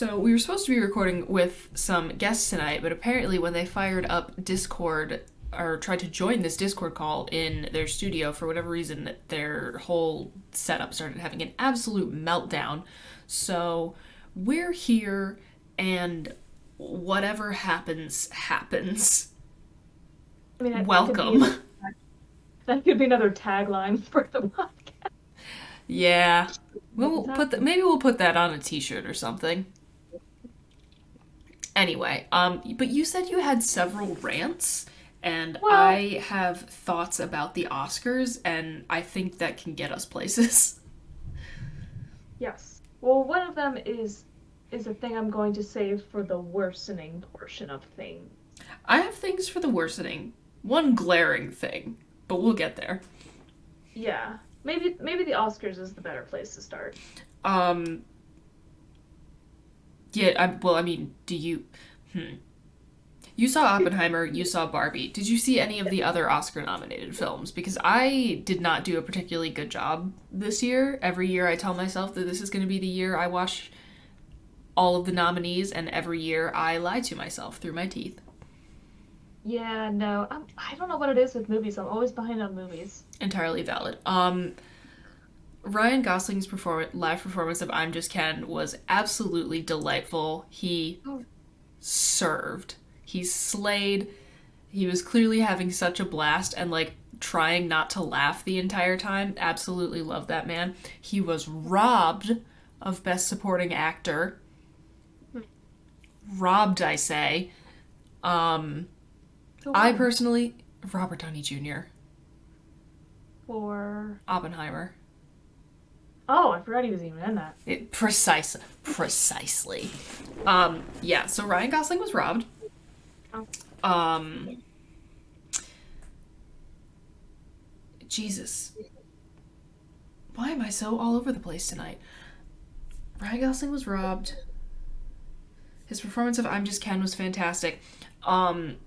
So we were supposed to be recording with some guests tonight, but apparently when they fired up Discord or tried to join this Discord call in their studio, for whatever reason, their whole setup started having an absolute meltdown. So we're here, and whatever happens, happens. I mean, Welcome. that could be another tagline for the podcast. Yeah. Maybe we'll put that on a t-shirt or something. Anyway, but you said you had several rants, and Well, I have thoughts about the Oscars, and I think that can get us places. yes. Well, one of them is a thing I'm going to save for the worsening portion of things. I have things for the worsening. One glaring thing, but we'll get there. Yeah. Maybe the Oscars is the better place to start. Um, yeah, well, I mean, do you. Hmm. You saw Oppenheimer, you saw Barbie. Did you see any of the other Oscar nominated films? Because I did not do a particularly good job this year. Every year I tell myself that this is going to be the year I watch all of the nominees, and every year I lie to myself through my teeth. Yeah, no. I don't know what it is with movies. I'm always behind on movies. Entirely valid. Ryan Gosling's live performance of I'm Just Ken was absolutely delightful. He Oh, served. He slayed. He was clearly having such a blast and like trying not to laugh the entire time. Absolutely loved that man. He was robbed of Best Supporting Actor. hmm. Robbed, I say. Um, So I one personally, Robert Downey Jr., for. Oppenheimer. Oh, I forgot he was even in that. Precisely. Yeah, so Ryan Gosling was robbed. Oh, Um, Jesus. Why am I so all over the place tonight? Ryan Gosling was robbed. His performance of I'm Just Ken was fantastic. Um,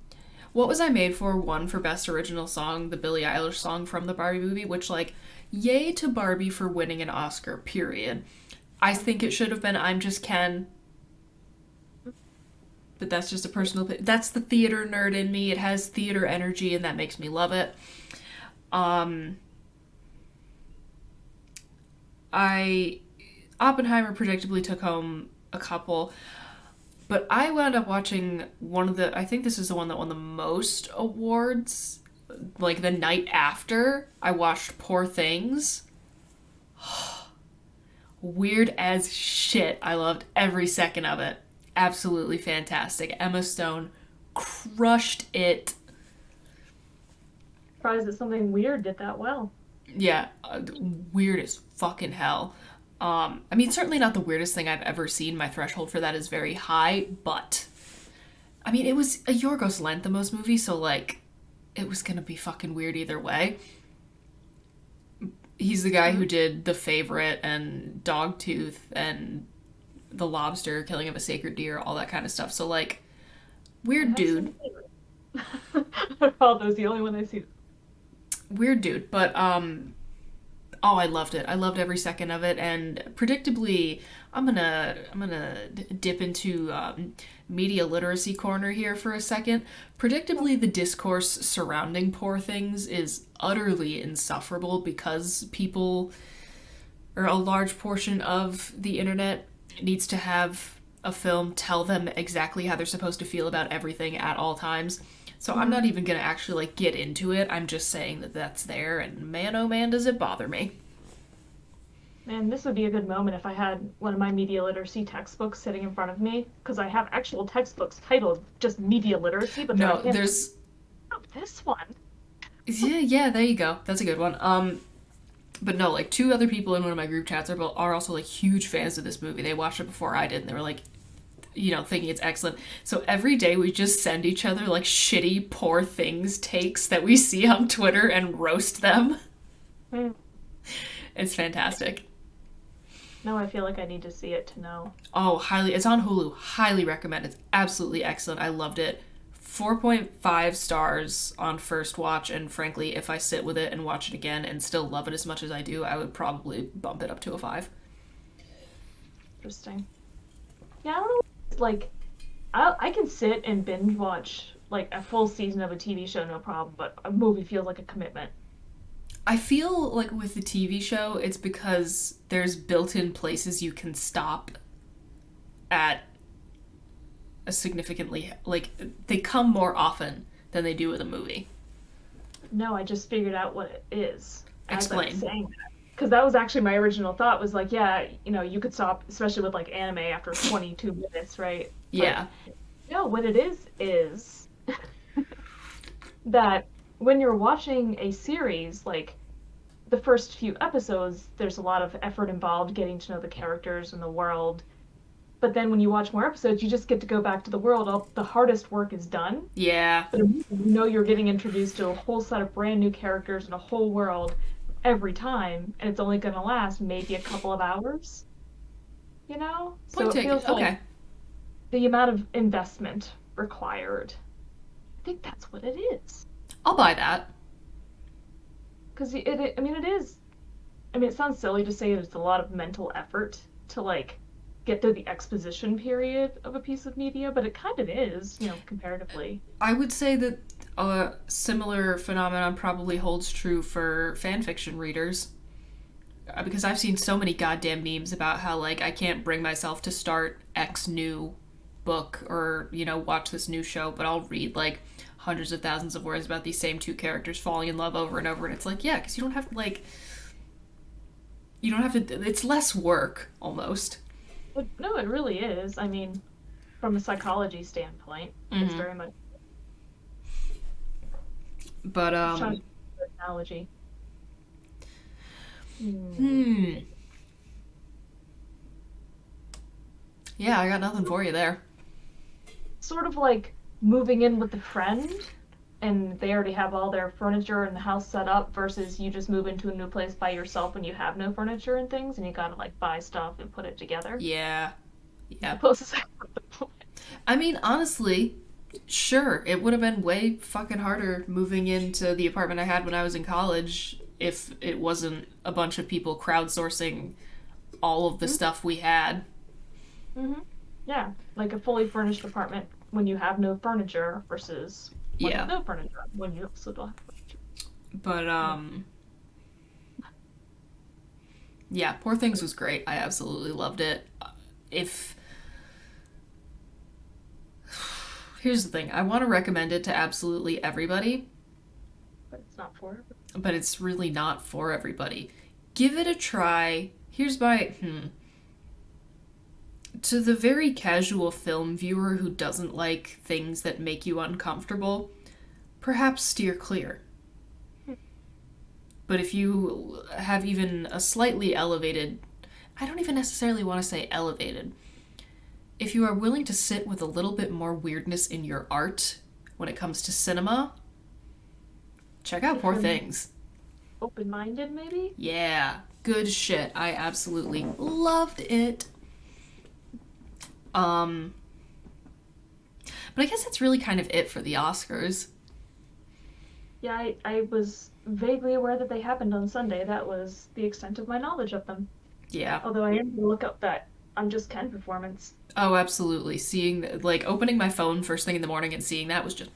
what Was I Made For won for Best Original Song, the Billie Eilish song from the Barbie movie, which, like, yay to Barbie for winning an Oscar, period. I think it should have been I'm Just Ken, but that's just a personal. That's the theater nerd in me. It has theater energy, and that makes me love it. Um, I Oppenheimer predictably took home a couple, but I wound up watching one of the. I think this is the one that won the most awards. Like the night after, I watched Poor Things. Weird as shit. I loved every second of it. Absolutely fantastic. Emma Stone crushed it. surprised that something weird did that well. Yeah, weird as fucking hell. I mean, certainly not the weirdest thing I've ever seen. My threshold for that is very high, but I mean, it was a Yorgos Lanthimos movie, so like, it was gonna be fucking weird either way. He's the guy who Mhm. did The Favorite and Dogtooth and The Lobster, Killing of a Sacred Deer, all that kind of stuff. So like, I weird have seen dude, the favorite. Oh, that was the only one I see. weird dude, but oh, I loved it. I loved every second of it, and predictably, I'm gonna dip into media literacy corner here for a second. Predictably, the discourse surrounding Poor Things is utterly insufferable because people, or a large portion of the internet, needs to have a film tell them exactly how they're supposed to feel about everything at all times. So I'm not Mhm. even gonna actually like get into it. I'm just saying that that's there, and man, oh man, does it bother me. Man, this would be a good moment if I had one of my media literacy textbooks sitting in front of me, because I have actual textbooks titled just media literacy, but they're No, like, and there's oh, this one. yeah, there you go. That's a good one. But no, like two other people in one of my group chats are also like huge fans of this movie. They watched it before I did, and they were like, thinking it's excellent. So every day we just send each other like shitty, poor things takes that we see on Twitter and roast them. Mm. It's fantastic. Now I feel like I need to see it to know. Oh, highly. It's on Hulu. Highly recommend. It's absolutely excellent. I loved it. 4.5 stars on first watch, and frankly, if I sit with it and watch it again and still love it as much as I do, I would probably bump it up to a 5. Interesting. Yeah, I don't know. Like, I can sit and binge watch like a full season of a TV show, no problem, but a movie feels like a commitment. I feel like with the TV show, it's because there's built-in places you can stop at a significantly like they come more often than they do with a movie. No, I just figured out what it is as I was Explain. saying that. Because that was actually my original thought was like, yeah, you could stop, especially with like anime after 22 minutes, right? But Yeah. no, what it is that when you're watching a series, like the first few episodes, there's a lot of effort involved getting to know the characters and the world. But then when you watch more episodes, you just get to go back to the world. All the hardest work is done. Yeah. But you're getting introduced to a whole set of brand new characters and a whole world every time, and it's only going to last maybe a couple of hours, you know? So Point it taken. feels like Okay. the amount of investment required. I think that's what it is. I'll buy that. Because I mean, it is. I mean, it sounds silly to say it's a lot of mental effort to like get through the exposition period of a piece of media, but it kind of is, comparatively. I would say that a similar phenomenon probably holds true for fan fiction readers. Because I've seen so many goddamn memes about how, like, I can't bring myself to start X new book or, watch this new show, but I'll read, like, hundreds of thousands of words about these same two characters falling in love over and over. And it's like, yeah, because you don't have to, like, you don't have to, it's less work almost. No, it really is. I mean, from a psychology standpoint, it's Mm-hmm. very much But, just trying to analogy. Hmm. hmm. Yeah, I got nothing for you there. Sort of like moving in with a friend and they already have all their furniture and the house set up versus you just move into a new place by yourself when you have no furniture and things and you gotta like buy stuff and put it together. Yeah. I Yeah. suppose it's the point. I mean, honestly, sure, it would have been way fucking harder moving into the apartment I had when I was in college if it wasn't a bunch of people crowdsourcing all of the stuff we had. Mm-hmm. Yeah, like a fully furnished apartment when you have no furniture versus one with Yeah. no furniture when you also don't have furniture. But Yeah. yeah, Poor Things was great. I absolutely loved it. If Here's the thing, I want to recommend it to absolutely everybody, But it's not for everyone. but it's really not for everybody. Give it a try. Here's my to the very casual film viewer who doesn't like things that make you uncomfortable, perhaps steer clear. But if you have even a slightly elevated, I don't even necessarily want to say elevated, if you are willing to sit with a little bit more weirdness in your art when it comes to cinema, check out If Poor you're Things. open-minded, maybe. Yeah, good shit. I absolutely loved it. Um, but I guess that's really kind of it for the Oscars. Yeah, I was vaguely aware that they happened on Sunday. That was the extent of my knowledge of them. Yeah. Although I am going to look up that I'm Just Ken performance. Oh, absolutely. Seeing, like, opening my phone first thing in the morning and seeing that was just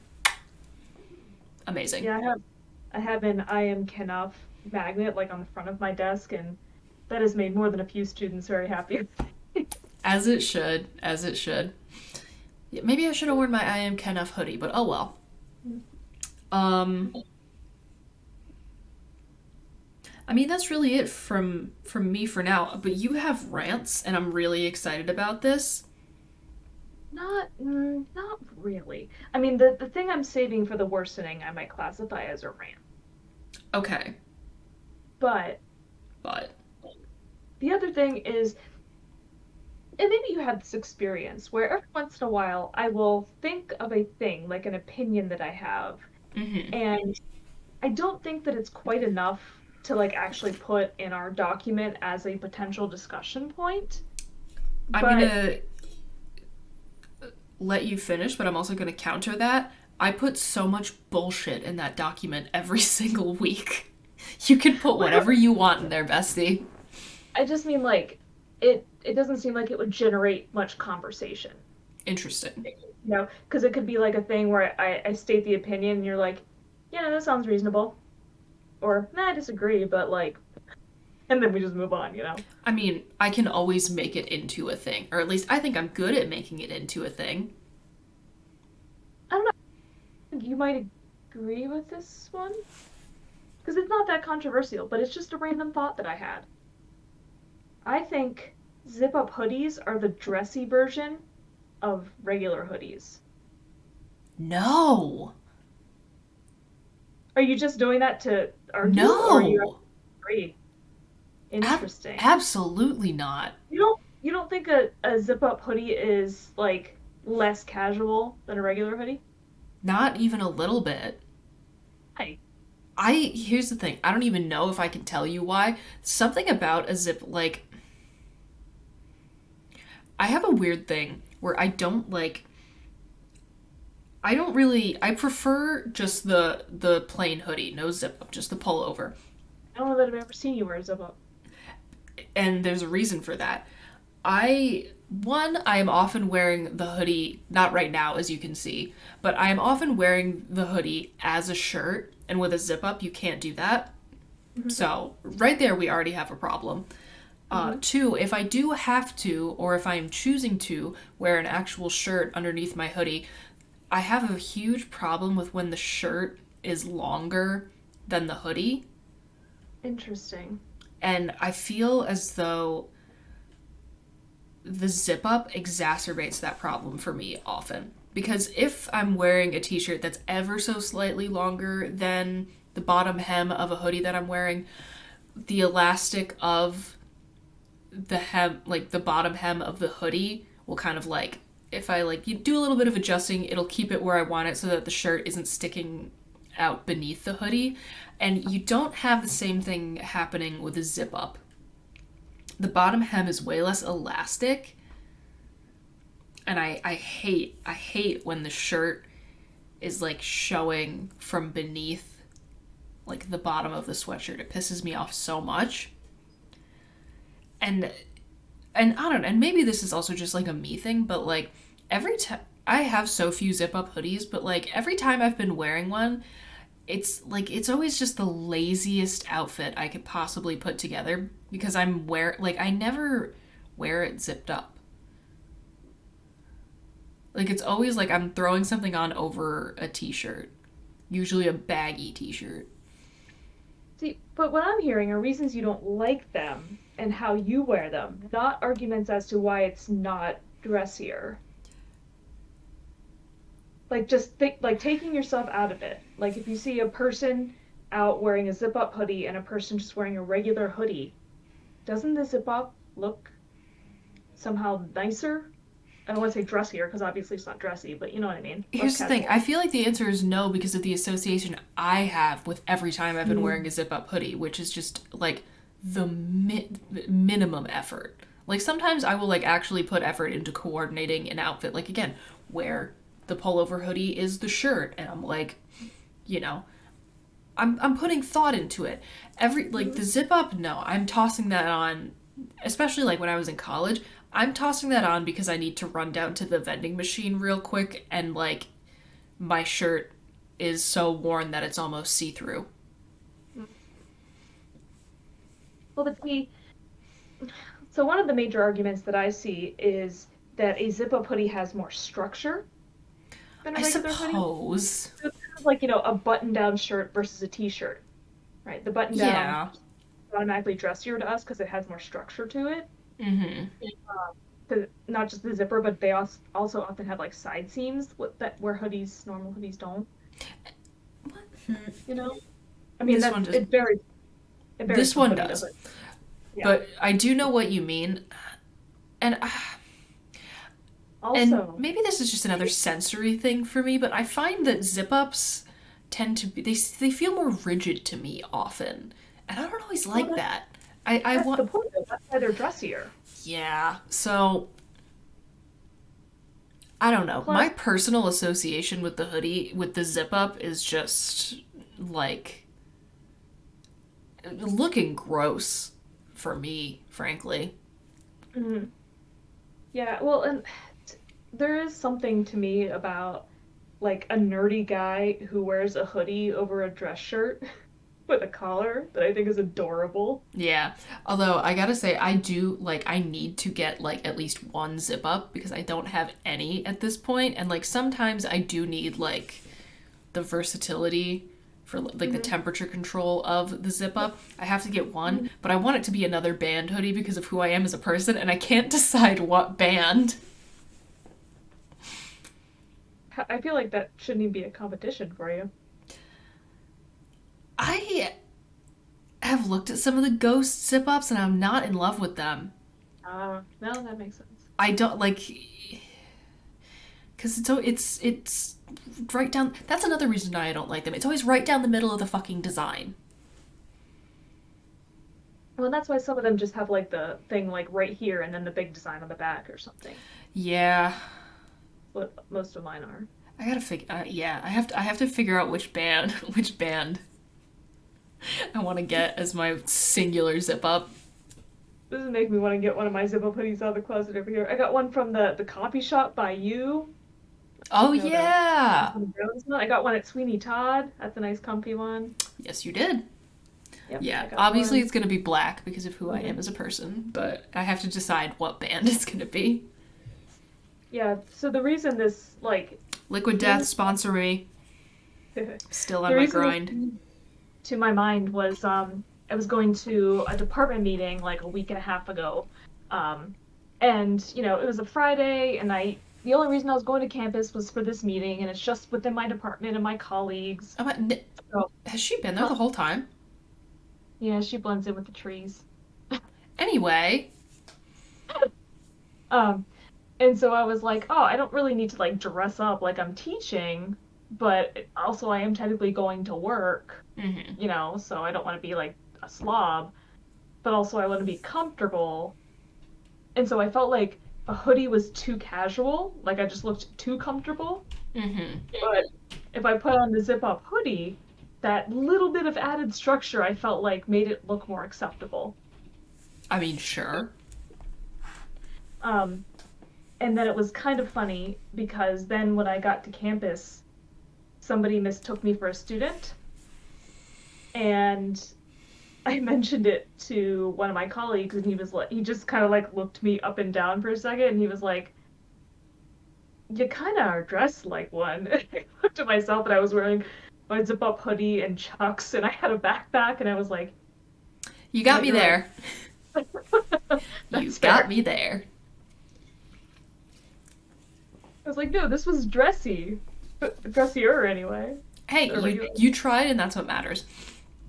amazing. Yeah, I have an I am Kenough magnet like on the front of my desk, and that has made more than a few students very happy. As it should. As it should. Yeah, maybe I should have worn my I Am Kenough hoodie, but oh well. Um, I mean, that's really it from me for now. But you have rants, and I'm really excited about this. Not really. I mean, the thing I'm saving for the worsening, I might classify as a rant. Okay, But but the other thing is, and maybe you had this experience where every once in a while I will think of a thing, like an opinion that I have, mm-hmm. and I don't think that it's quite enough to like actually put in our document as a potential discussion point. I'm But gonna let you finish, but I'm also gonna counter that. I put so much bullshit in that document every single week. You can put whatever you want in there, bestie. I just mean like it it doesn't seem like it would generate much conversation. Interesting. Because it could be like a thing where I state the opinion and you're like, yeah, that sounds reasonable, or nah, I disagree, but like, and then we just move on. I mean, I can always make it into a thing, or at least I think I'm good at making it into a thing. I don't know. You might agree with this one because it's not that controversial, but it's just a random thought that I had. I think zip up hoodies are the dressy version of regular hoodies. No. Are you just doing that to argue, or you No. agree? Interesting. Absolutely not. You don't think a zip up hoodie is like less casual than a regular hoodie? Not even a little bit. Hey. Here's the thing. I don't even know if I can tell you why. Something about a zip, like, I have a weird thing where I don't really, I prefer just the plain hoodie, no zip up, just the pullover. I don't know that I've ever seen you wear a zip up. And there's a reason for that. I am often wearing the hoodie, not right now as you can see, but I am often wearing the hoodie as a shirt, and with a zip up you can't do that. Mm-hmm. So right there we already have a problem. Mm-hmm. Two, if I do have to, or if I am choosing to wear an actual shirt underneath my hoodie, I have a huge problem with when the shirt is longer than the hoodie. Interesting. And I feel as though the zip up exacerbates that problem for me often. Because if I'm wearing a t shirt that's ever so slightly longer than the bottom hem of a hoodie that I'm wearing, the elastic of the hem, like the bottom hem of the hoodie, will kind of like, if I like, you do a little bit of adjusting, it'll keep it where I want it so that the shirt isn't sticking out beneath the hoodie. And you don't have the same thing happening with a zip up. The bottom hem is way less elastic, and I hate when the shirt is like showing from beneath like the bottom of the sweatshirt. It pisses me off so much. And and I don't know, and maybe this is also just like a me thing, but like every time I have so few zip up hoodies, but like every time I've been wearing one, it's always just the laziest outfit I could possibly put together because I never wear it zipped up. Like it's always like I'm throwing something on over a t-shirt, usually a baggy t-shirt. See, but what I'm hearing are reasons you don't like them and how you wear them, not arguments as to why it's not dressier. Like just think, like taking yourself out of it. Like if you see a person out wearing a zip up hoodie and a person just wearing a regular hoodie, doesn't the zip up look somehow nicer? I don't want to say dressier because obviously it's not dressy, but you know what I mean. Less Here's the thing. casual. I feel like the answer is no because of the association I have with every time I've been wearing Mm. a zip up hoodie, which is just like the minimum effort. Like sometimes I will like actually put effort into coordinating an outfit. Like again, where the pullover hoodie is the shirt, and I'm like, you know, I'm putting thought into it. Every like the zip up, no, I'm tossing that on, especially like when I was in college. I'm tossing that on because I need to run down to the vending machine real quick and like my shirt is so worn that it's almost see-through. Well, so one of the major arguments that I see is that a zip up hoodie has more structure than a I regular hoodie. suppose. So it's kind of like, a button down shirt versus a t-shirt, right? The button down Yeah. is automatically dressier to us because it has more structure to it. Mhm. 'Cause not just the zipper, but they also often have like side seams where normal hoodies don't, you know? I mean, This one does. it varies This from one hoodie to does. hoodie. Yeah. But I do know what you mean. And Also, maybe this is just another sensory thing for me, but I find that zip ups tend to be they feel more rigid to me often, and I don't always well, like that. I that's want the point, though. That's why they're dressier. yeah. So I don't know. My Plus, personal association with the hoodie with the zip up is just like looking gross for me, frankly. Mhm. Yeah, well, and there is something to me about like a nerdy guy who wears a hoodie over a dress shirt with a collar that I think is adorable. Yeah. Although I gotta say, I do like I need to get like at least one zip up because I don't have any at this point, and like sometimes I do need like the versatility for like the Hmm. temperature control of the zip Yep. up. I have to get one, Mhm. but I want it to be another band hoodie because of who I am as a person, and I can't decide what band. I feel like that shouldn't even be a competition for you. I have looked at some of the ghost zip ups and I'm not in love with them. No, that makes sense. I don't like because it's right down. That's another reason I don't like them. It's always right down the middle of the fucking design. Well, that's why some of them just have like the thing like right here and then the big design on the back or something. Yeah, What most of mine are. I gotta figure. Yeah, I have to figure out which band which band I want to get as my singular zip up. This is making me want to get one of my zip-up hoodies out of the closet over here. I got one from the coffee shop by you. Oh You know, the yeah. Jones one. I got one at Sweeney Todd. That's a nice comfy one. Yes, you did. Yep, I Yeah, got obviously one. it's gonna be black because of who I am Mhm. as a person, but I have to decide what band it's gonna be. Yeah, so the reason this like Liquid Death came sponsor me. the Still on my reason this grind. came to my mind was I was going to a department meeting like a week and a half ago. Um and you know, it was a Friday and I the only reason I was going to campus was for this meeting and it's just within my department and my colleagues. Oh, So, has she been there huh, the whole time? yeah, she blends in with the trees. Anyway, Um And so I was like, oh, I don't really need to like dress up like I'm teaching, but also I am technically going to work, mm-hmm. you know, so I don't want to be like a slob, but also I want to be comfortable. And so I felt like a hoodie was too casual, like I just looked too comfortable. Mm-hmm. But if I put on the zip up hoodie, that little bit of added structure I felt like made it look more acceptable. I mean, sure. Um, and then it was kind of funny because then when I got to campus, somebody mistook me for a student and I mentioned it to one of my colleagues and he was like he just kind of like looked me up and down for a second and he was like you kind of are dressed like one. I looked at myself and I was wearing my zip up hoodie and chucks and I had a backpack and I was like You yeah got me you're right. there. You That's got fair. me there. I was like no this was dressy dressier anyway Hey, or regular. you tried, and that's what matters.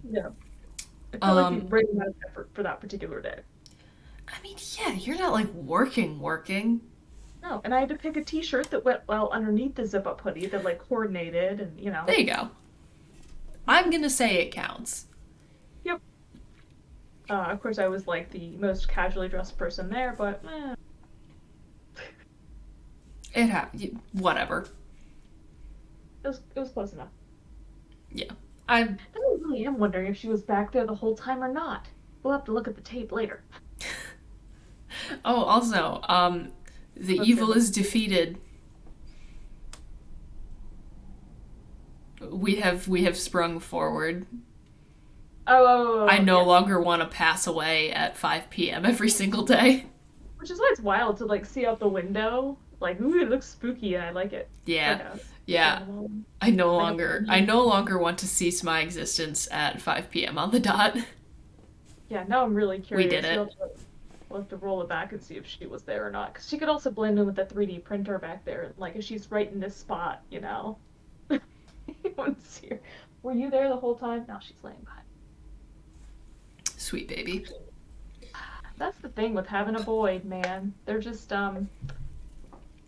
Yeah, I felt like the Um, right amount of effort for that particular day. I mean, yeah, you're not like working. No, and I had to pick a t-shirt that went well underneath the zip-up hoodie that like coordinated and you know. There you go. I'm gonna say it counts. Yep. Of course, I was like the most casually dressed person there, but Whatever. it was close enough. Yeah. I. I really am wondering if she was back there the whole time or not. We'll have to look at the tape later. Oh, also, the Okay, evil is defeated. We have sprung forward. I no Yes. longer want to pass away at 5 p.m. every single day. Which is why it's wild to like see out the window. Like, ooh, it looks spooky and I like it. It's like Yeah. a Yeah. animal. I no Like a longer I no longer want to cease my existence at 5 p.m. on the dot. yeah, now I'm really We did curious. it. We'll have to roll it back and see if she was there or not. Because she could also blend in with the 3D printer back there. Like, if she's right in this spot, you know? You wouldn't see her. Were you there the whole time? No, she's laying behind. Sweet baby. That's the thing with having a void, man. They're just,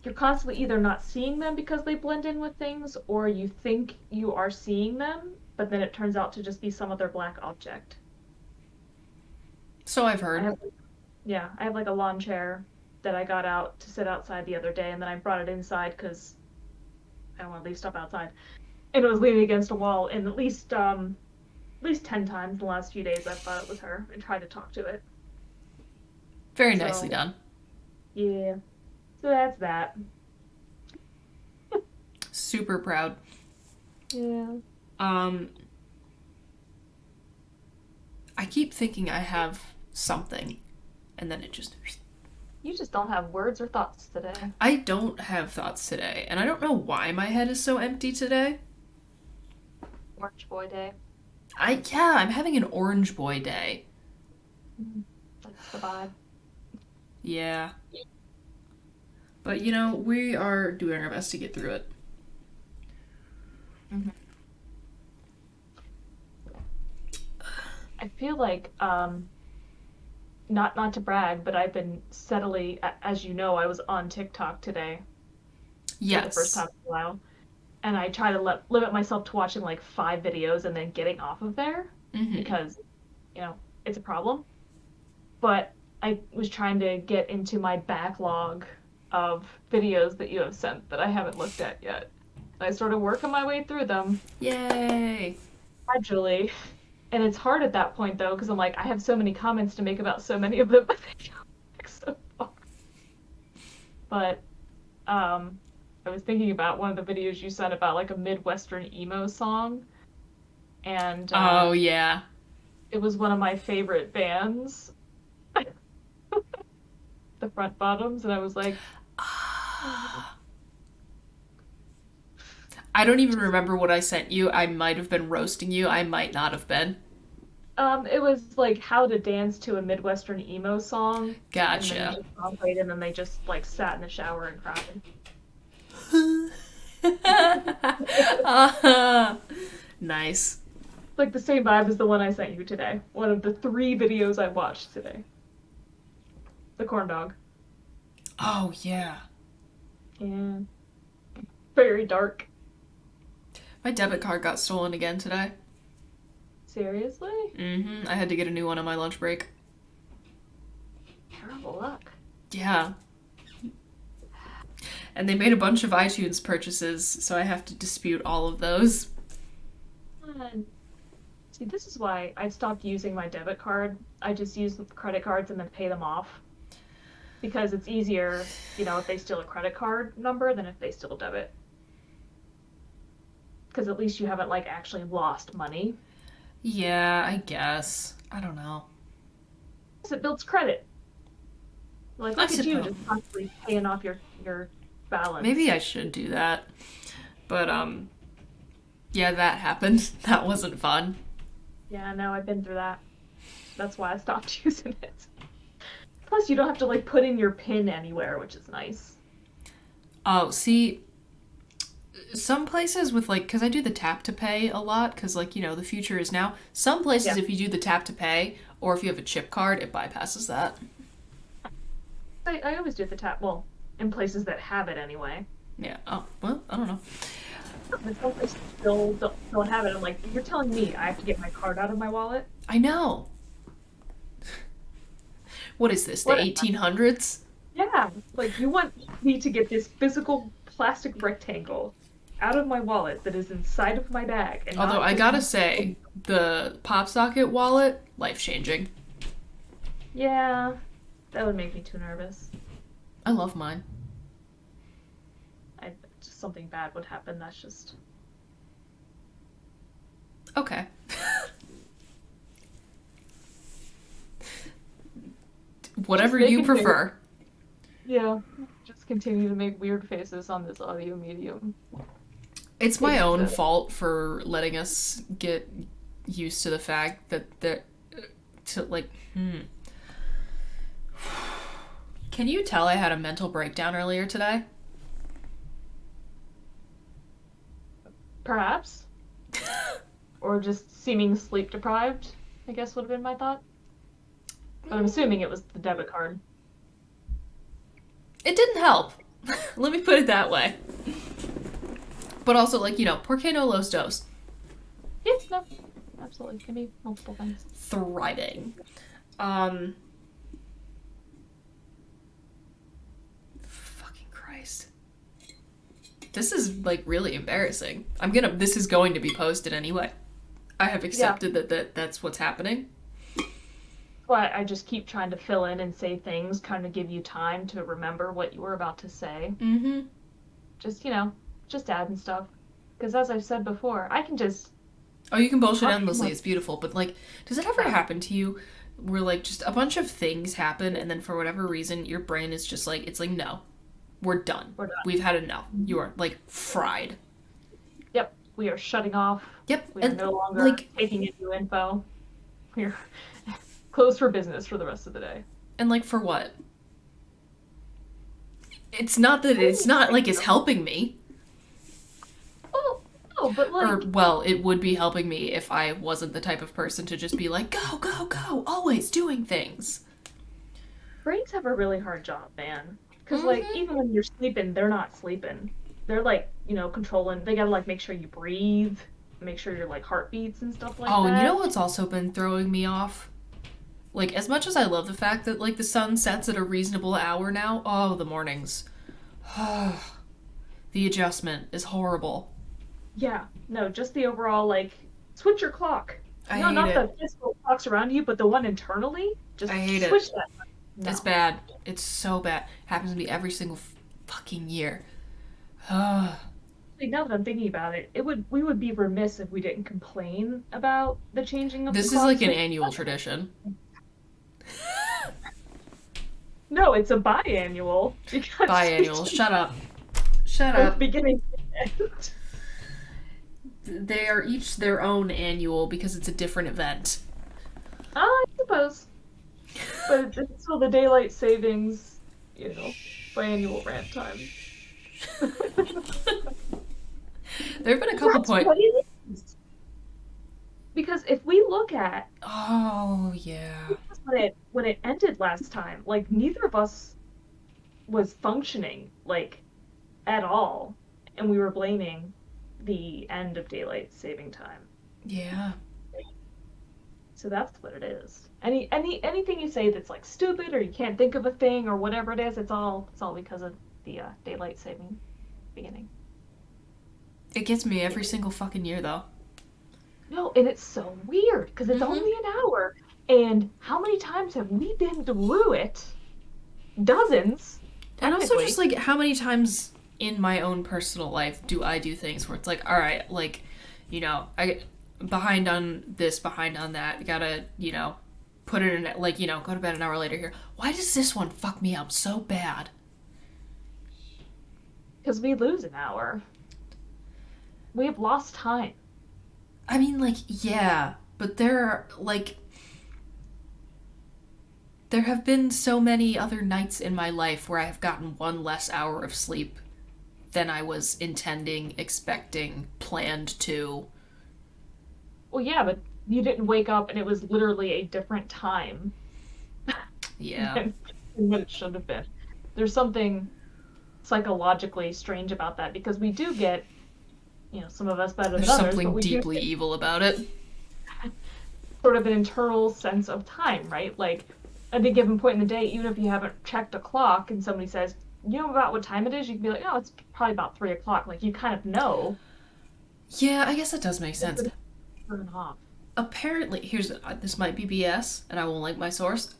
you're constantly either not seeing them because they blend in with things, or you think you are seeing them, but then it turns out to just be some other black object. So I've I heard. have Yeah, I have like a lawn chair that I got out to sit outside the other day, and then I brought it inside because I don't want to leave stuff outside. And it was leaning against a wall, and at least 10 times in the last few days I've thought it was her and tried to talk to it. Very nicely So done. Yeah. So that's that. Super proud. Yeah. Um, I keep thinking I have something, and then it just. You just don't have words or thoughts today. I don't have thoughts today, and I don't know why my head is so empty today. Orange Boy Day. I'm having an orange boy day. That's the vibe. Yeah. But you know, we are doing our best to get through it. Mm-hmm. I feel like not to brag, but I've been steadily, as you know, I was on TikTok today for the first Yes. time in a while, and I try to limit myself to watching like 5 videos and then getting off of there Mm-hmm. because, you know, it's a problem. But I was trying to get into my backlog of videos that you have sent that I haven't looked at yet. I started working my way through them Yay. gradually. And it's hard at that point though, because I'm like, I have so many comments to make about so many of them, but they don't like so far. But I was thinking about one of the videos you sent about like a Midwestern emo song, and Oh yeah. it was one of my favorite bands, the Front Bottoms, and I was like, oh. I don't even remember what I sent you. I might have been roasting you. I might not have been. It was like how to dance to a Midwestern emo song, and then Gotcha. the song played, and then they just like sat in the shower and cried. Nice. Like the same vibe as the one I sent you today. One of the 3 videos I watched today. The corn dog. Oh yeah. Yeah. Very dark. My debit card got stolen again today. Seriously? Mm-hmm. I had to get a new one on my lunch break. Terrible luck. Yeah. And they made a bunch of iTunes purchases, so I have to dispute all of those. And see, this is why I've stopped using my debit card. I just use the credit cards and then pay them off. Because it's easier, you know, if they steal a credit card number than if they steal debit. Because at least you haven't like actually lost money. Yeah, I guess. I don't know. So it builds credit. Like, I look at you suppose. just constantly paying off your Maybe balance. I should do that. But, yeah, that happened. That wasn't fun. Yeah, no, I've been through that. That's why I stopped using it. Plus, you don't have to like put in your PIN anywhere, which is nice. Oh, see, some places with, like, because I do the tap to pay a lot, because, like, you know, the future is now. Some places, Yeah, if you do the tap to pay, or if you have a chip card, it bypasses that. I always do the tap. Well, in places that have it anyway. Yeah. Oh, well, I don't know. But some places still don't have it. I'm like, you're telling me I have to get my card out of my wallet? I know. What is this, the What? 1800s? Yeah, like you want me to get this physical plastic rectangle out of my wallet that is inside of my bag and Although not I just gotta say, the pop socket wallet, life changing. yeah, that would make me too nervous. I love mine. I just something bad would happen. That's just Okay. just Whatever you making things. prefer. Yeah, just continue to make weird faces on this audio medium. It's my It's own fault for letting us get used to the fact that to like Can you tell I had a mental breakdown earlier today? perhaps or just seeming sleep deprived. I guess would have been my thought. But I'm assuming it was the debit card. It didn't help. Let me put it that way. But also, like, you know, por qué no los dos? Yeah, no, absolutely. Can be multiple things. Thriving. Um. Fucking Christ. This is, like, really embarrassing. This is going to be posted anyway. I have Yeah, accepted that that's what's happening. why I just keep trying to fill in and say things, kind of give you time to remember what you were about to say. Mm-hmm. Just, just adding stuff. Because as I've said before, I can just Oh, you can bullshit talk endlessly. like It's beautiful. But, like, does it ever that. happen to you where, like, just a bunch of things happen and then for whatever reason your brain is just like, it's like, no, we're done. We're We've had enough. done. You are, like, fried. Yep, we are shutting off. Yep. We are And, no longer like, taking in new info. We're closed for business for the rest of the day. for what? It's not that it's not like it's helping me. Well, no, but Or, like well, it would be helping me if I wasn't the type of person to just be like, go, go, go, always doing things. brains have a really hard job, man. Because like Mm-hmm. even when you're sleeping, they're not sleeping. They're like controlling. They gotta like make sure you breathe, make sure your like heartbeats and stuff like Oh, and you know that. what's also been throwing me off? Like, as much as I love the fact that, like, the sun sets at a reasonable hour now, oh, the mornings. The adjustment is horrible. Yeah, no, just the overall like switch your clock. I No, hate not it. the physical clocks around you, but the one internally. I Just hate it. switch that. It's No. bad. It's so bad. Happens to me every single fucking year. This Like, now that I'm thinking about it, we would be remiss if we didn't complain about the changing of the is like clocks. an But annual tradition. no, it's a biannual because Biannual. Shut up. Shut both up. beginning and end. They are each their own annual because it's a different event. I suppose, but it's still the daylight savings, biannual rant time. There have been a couple That's point. what it is. Because if we look at Oh yeah. when it ended last time, like neither of us was functioning like at all, and we were blaming the end of daylight saving time. Yeah. So that's what it is. Anything you say that's like stupid or you can't think of a thing or whatever it is, it's all because of the daylight saving beginning. It gets me every single fucking year though. No, and it's so weird because it's Mm-hmm. only an hour. And how many times have we been through it? Dozens, And also just technically. like how many times in my own personal life do I do things where it's like, all right, like, I behind on this, behind on that, gotta, put it in, like, go to bed an hour later here. Why does this one fuck me up so bad? Because we lose an hour. We have lost time. I mean, like, yeah, but there have been so many other nights in my life where I have gotten one less hour of sleep than I was intending, expecting, planned to. Well, yeah, but you didn't wake up and it was literally a different time Yeah. than what it should have been. There's something psychologically strange about that because we do get, some of us better than There's others, but something we do deeply get evil about it. sort of an internal sense of time, right? Like at any given point in the day, even if you haven't checked a clock and somebody says, you know about what time it is, you can be like, oh, it's probably about 3 o'clock. Like you kind of know. Yeah, I guess that does make sense. Turn off. Apparently, this might be BS, and I won't like my source.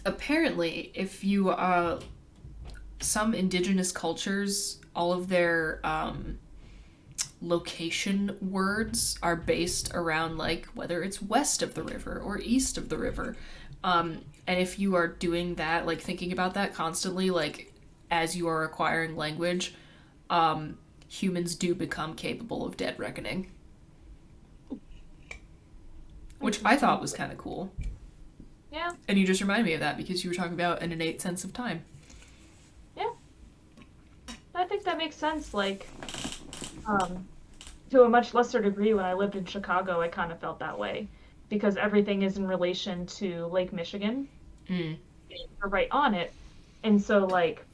Apparently, if you some indigenous cultures, all of their location words are based around like whether it's west of the river or east of the river. And if you are doing that, like thinking about that constantly, like as you are acquiring language, humans do become capable of dead reckoning, which I thought Interesting. was kind of cool. Yeah, And you just reminded me of that because you were talking about an innate sense of time. yeah. I think that makes sense. Like, um, to a much lesser degree, when I lived in Chicago, I kind of felt that way because everything is in relation to Lake Michigan. Mm. We're right on it. And so, like,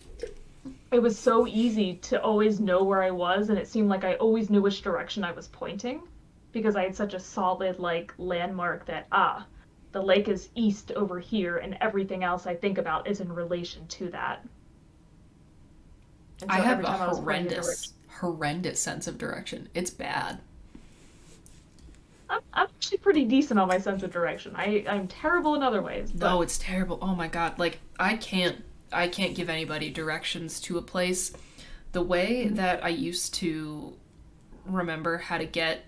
it was so easy to always know where I was, and it seemed like I always knew which direction I was pointing because I had such a solid, like, landmark that, the lake is east over here, and everything else I think about is in relation to that. And I so have every a time I was pointing a direction, horrendous sense of direction. It's bad. I'm actually pretty decent on my sense of direction. I'm terrible in other ways, No, but it's terrible. Oh my god. Like I can't give anybody directions to a place. The way that I used to remember how to get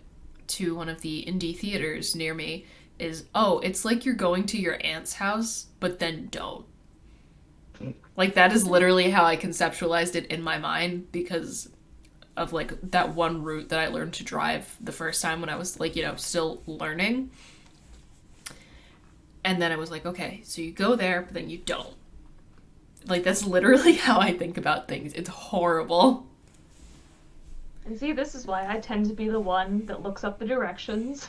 to one of the indie theaters near me is, oh, it's like you're going to your aunt's house, but then don't. Like that is literally how I conceptualized it in my mind because of like that one route that I learned to drive the first time when I was like, still learning. And then I was like, okay, so you go there, but then you don't. Like that's literally how I think about things. It's horrible. and see, this is why I tend to be the one that looks up the directions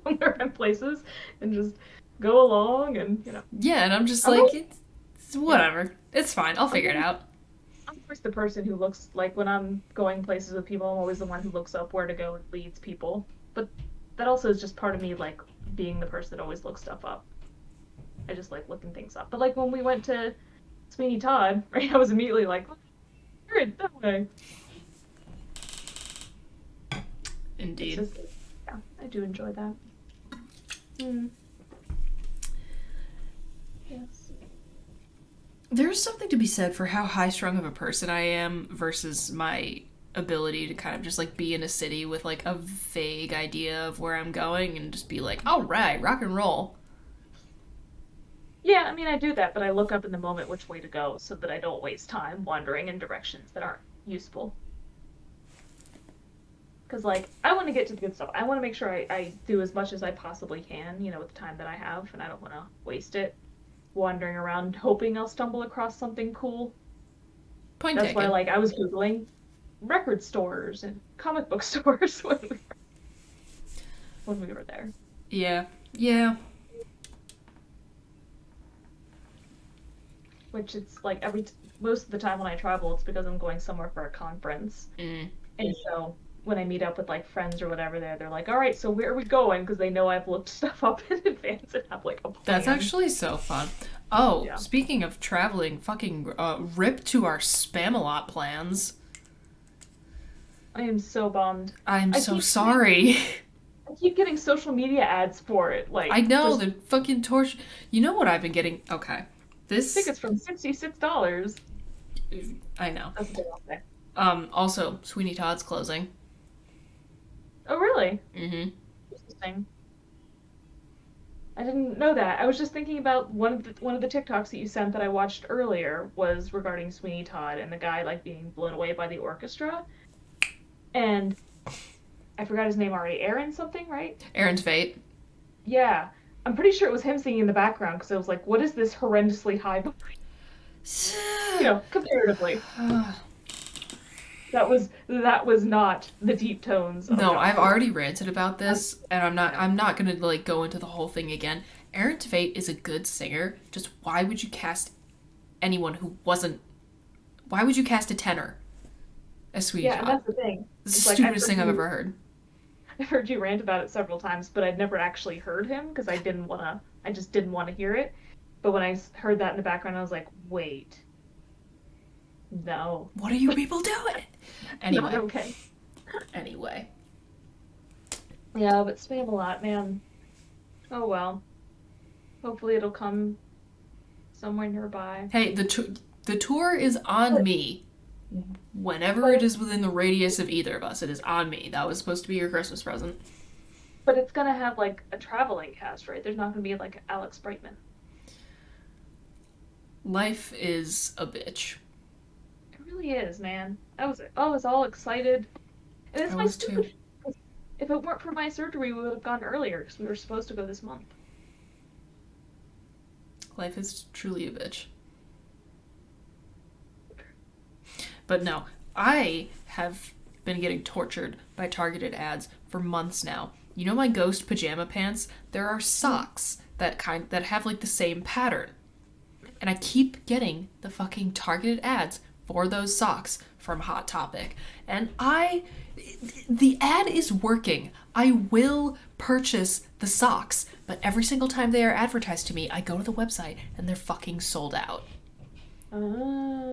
when they're in places and just go along and Yeah, and I'm just I'm like, always, it's yeah. whatever. It's fine. I'll I'm figure it always, out. I'm always the person who looks like when I'm going places with people, I'm always the one who looks up where to go and leads people. But that also is just part of me like being the person that always looks stuff up. I just like looking things up. But like when we went to Sweeney Todd, right, I was immediately like, you're it that way. It's Indeed. just yeah, I do enjoy that. Hmm. Yes. There's something to be said for how high strung of a person I am versus my ability to kind of just like be in a city with like a vague idea of where I'm going and just be like, all right, rock and roll. Yeah, I mean I do that, but I look up in the moment which way to go so that I don't waste time wandering in directions that aren't useful. Because like I want to get to the good stuff. I want to make sure I do as much as I possibly can, with the time that I have, and I don't want to waste it wandering around hoping I'll stumble across something cool. Point That's why taken. like I was googling record stores and comic book stores when we were there. Yeah. Yeah. Which it's like most of the time when I travel, it's because I'm going somewhere for a conference, Mm. and so when I meet up with like friends or whatever, they're like, "All right, so where are we going?" Because they know I've looked stuff up in advance and have like a That's plan. actually so fun. Oh, Yeah. speaking of traveling, fucking rip to our Spamalot plans. I am so bummed. I'm I so keep getting sorry. I keep getting social media ads for it, I like know, just the fucking torch. You know what I've been getting? Okay. This, tickets from $66. I know. That's what they all say. Also, Sweeney Todd's closing. Oh, really? Mm-hmm. Interesting. I didn't know that. I was just thinking about one of the TikToks that you sent that I watched earlier was regarding Sweeney Todd and the guy like being blown away by the orchestra. And I forgot his name already. Aaron something, right? Aaron's Fate. Yeah. I'm pretty sure it was him singing in the background because I was like, what is this horrendously high voice? Comparatively. That was not the deep tones of No, I've Joshua. already ranted about Um, this, and I'm not. yeah. I'm not gonna like go into the whole thing again. Aaron Tveit is a good singer. Just why would you cast anyone who wasn't? Why would you cast a tenor as Sweeney Yeah, and Todd? that's the thing. It's the It's like stupidest thing I've ever heard. I've heard you rant about it several times, but I'd never actually heard him because I just didn't want to hear it. But when I heard that in the background, I was like, wait, no, What are you people doing? not Anyway, okay. anyway. Yeah, but spam a lot, man. Oh well. Hopefully it'll come somewhere nearby. Hey, the tour is on But me. Whenever but it it's is within the radius of either of us, it is on me. That was supposed to be your Christmas present. but it's gonna have like a traveling cast, right? There's not gonna be like Alex Brightman. Life is a bitch. It really is, man. I was all excited. And it's I my was too. stupid. If it weren't for my surgery, we would have gone earlier because we were supposed to go this month. Life is truly a bitch. But no, I have been getting tortured by targeted ads for months now. You know my ghost pajama pants? There are socks that have like the same pattern. And I keep getting the fucking targeted ads for those socks from Hot Topic. And the ad is working. I will purchase the socks, but every single time they are advertised to me, I go to the website and they're fucking sold out. Uh,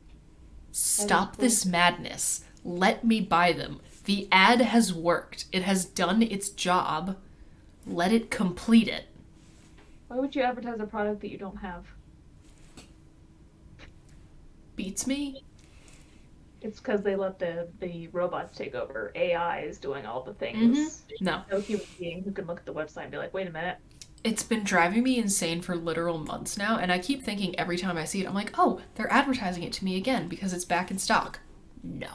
that is Stop cool. this madness. Let me buy them. The ad has worked. It has done its job. Let it complete it. Why would you advertise a product that you don't have? Beats me. It's because they let the robots take over. AI is doing all the Mm-hmm. things. No. No human being who can look at the website and be like, wait a minute. It's been driving me insane for literal months now, and I keep thinking every time I see it, I'm like, oh, they're advertising it to me again because it's back in stock. No.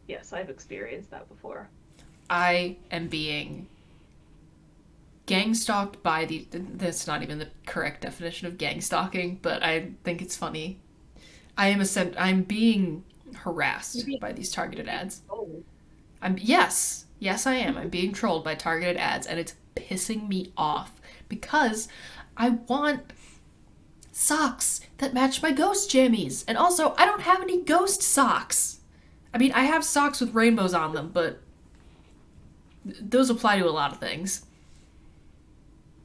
Yes, I've experienced that before. I am being gang stalked by the. That's not even the correct definition of gang stalking, but I think it's funny. I'm being harassed Maybe by these targeted ads. oh, Yes, I am. I'm being trolled by targeted ads, and it's pissing me off because I want socks that match my ghost jammies, and also I don't have any ghost socks. I mean, I have socks with rainbows on them, but those apply to a lot of things.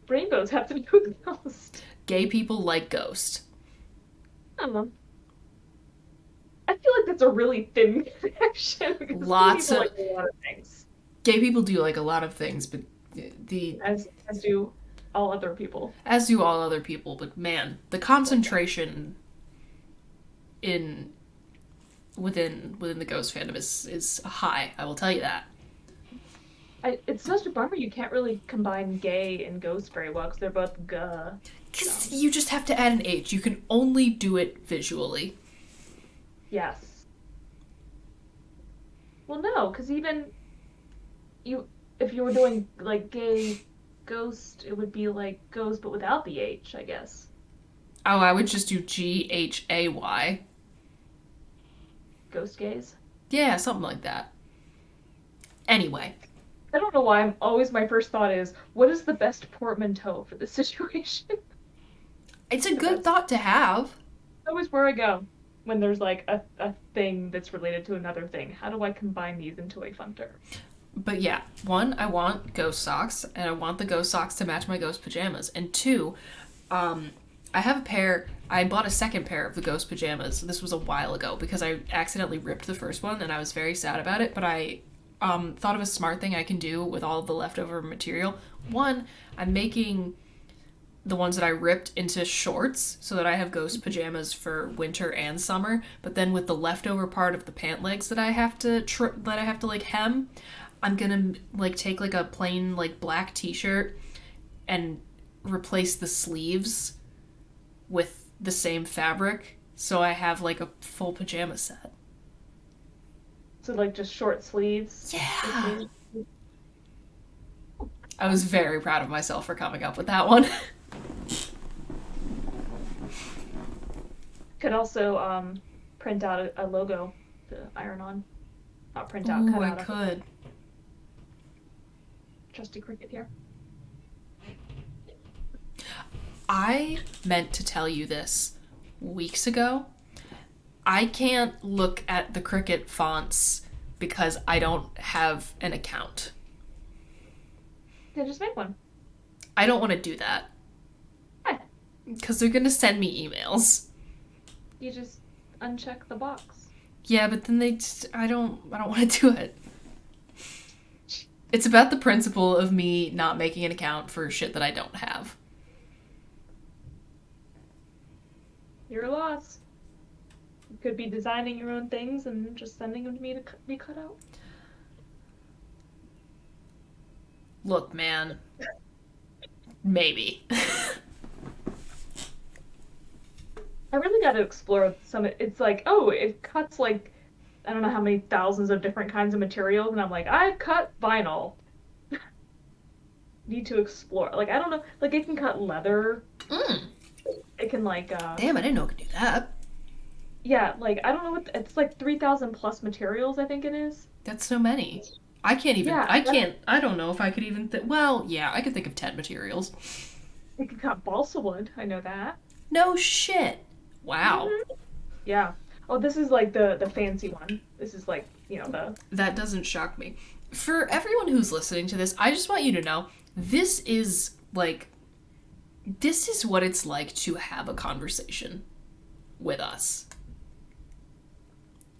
rainbows have to do with ghosts. Gay people like ghost. I don't know. I feel like that's a really thin connection because gay Lots people of like a lot of things, gay people do like a lot of things, but the as do all other people. as do all other people. But man, the concentration in within the ghost fandom is high. I will tell you that. It's such a bummer you can't really combine gay and ghost very well because they're both g. Because you just have to add an H. You can only do it visually. Yes. Well, no, because even you, if you were doing like gay ghost, it would be like ghost but without the H, I guess. Oh, I would just do GHAY. Ghost gays. Yeah, something like that. Anyway, I don't know why. I'm always my first thought is, what is the best portmanteau for this situation? it's a good That's thought to have. always where I go when there's like a thing that's related to another thing. How do I combine these into a fun term? But yeah, one, I want ghost socks, and I want the ghost socks to match my ghost pajamas. And two, I have a pair. I bought a second pair of the ghost pajamas. This was a while ago because I accidentally ripped the first one, and I was very sad about it. But I thought of a smart thing I can do with all of the leftover material. One, I'm making the ones that I ripped into shorts so that I have ghost pajamas for winter and summer. But then with the leftover part of the pant legs that I have to like hem, I'm gonna like take like a plain like black t-shirt and replace the sleeves with the same fabric so I have like a full pajama set. So like just short sleeves. Yeah. I was very proud of myself for coming up with that one. Could also print out a logo to iron on. Not print out, Ooh, cut I out. could. Trusty Cricket here. I meant to tell you this weeks ago. I can't look at the Cricut fonts because I don't have an account. Then just make one. I don't want to do that Why? because they're going to send me emails. You just uncheck the box. Yeah, but then I don't want to do it. It's about the principle of me not making an account for shit that I don't have. Your loss. You could be designing your own things and just sending them to me to be cut out. Look, man. Maybe. I really got to explore some. It's like, oh, it cuts like, I don't know how many thousands of different kinds of materials, and I'm like, I cut vinyl. Need to explore. Like, I don't know. Like, it can cut leather. Mm. It can like, Damn, I didn't know it could do that. yeah, like I don't know what it's like 3,000 plus materials. I think it is. That's so many. I can't even. Yeah, I don't know if I could even. Well, yeah, I could think of 10 materials. it can cut balsa wood. I know that. No shit. Wow. Mhm. Yeah. Oh, this is like the fancy one. This is like, the That doesn't shock me. For everyone who's listening to this, I just want you to know this is what it's like to have a conversation with us.